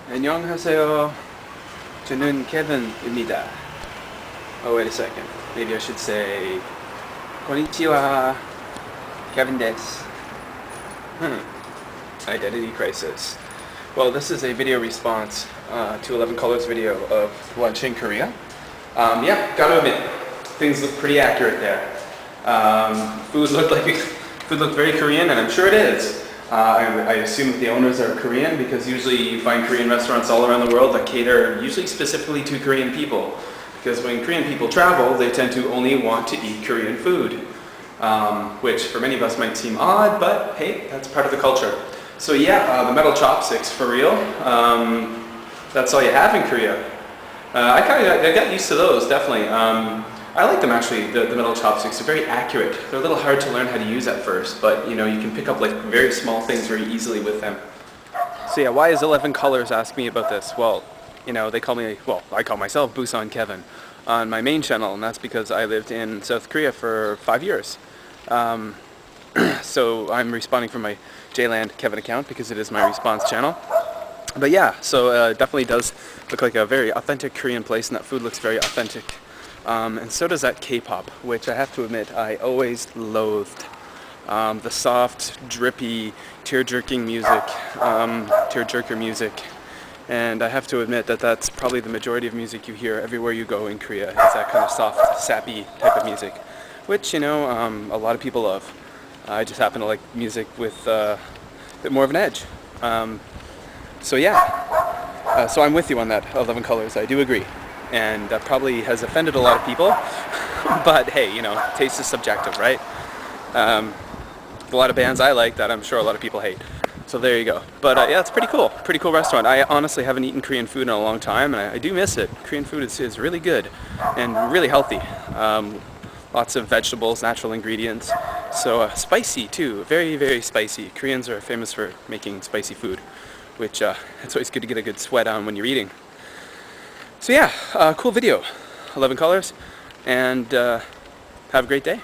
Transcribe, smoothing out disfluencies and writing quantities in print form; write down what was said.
안녕하세요. 저는 Kevin입니다. Oh, wait a second. Maybe I should say konnichiwa. Kevin desu. Identity crisis. Well, this is a video response to ElevenColors video of lunch in Korea. Yeah, gotta admit, things look pretty accurate there. Food looked very Korean, and I'm sure it is. I assume that the owners are Korean because usually you find Korean restaurants all around the world that cater usually specifically to Korean people. Because when Korean people travel, they tend to only want to eat Korean food. Which for many of us might seem odd, but hey, that's part of the culture. So yeah, the metal chopsticks, for real. That's all you have in Korea. I got used to those, definitely. I like them actually, the metal chopsticks. They're very accurate. They're a little hard to learn how to use at first, but you know, you can pick up like very small things very easily with them. So yeah, why is ElevenColors ask me about this? Well, you know, they call me, well, I call myself Busan Kevin on my main channel, and that's because I lived in South Korea for 5 years. So I'm responding from my Jland Kevin account because it is my response channel. But yeah, so it definitely does look like a very authentic Korean place, and that food looks very authentic. And so does that K-pop, which I have to admit I always loathed. The soft, drippy, tear-jerker music. And I have to admit that that's probably the majority of music you hear everywhere you go in Korea, is that kind of soft, sappy type of music, which, you know, a lot of people love. I just happen to like music with a bit more of an edge. So yeah, so I'm with you on that, ElevenColors, I do agree. And that probably has offended a lot of people, but hey, you know, taste is subjective, right? A lot of bands I like that I'm sure a lot of people hate. So there you go. But yeah, it's pretty cool restaurant. I honestly haven't eaten Korean food in a long time, and I do miss it. Korean food is really good and really healthy. Lots of vegetables, natural ingredients. So spicy too, very, very spicy. Koreans are famous for making spicy food, which it's always good to get a good sweat on when you're eating. So yeah, cool video, ElevenColors, and have a great day.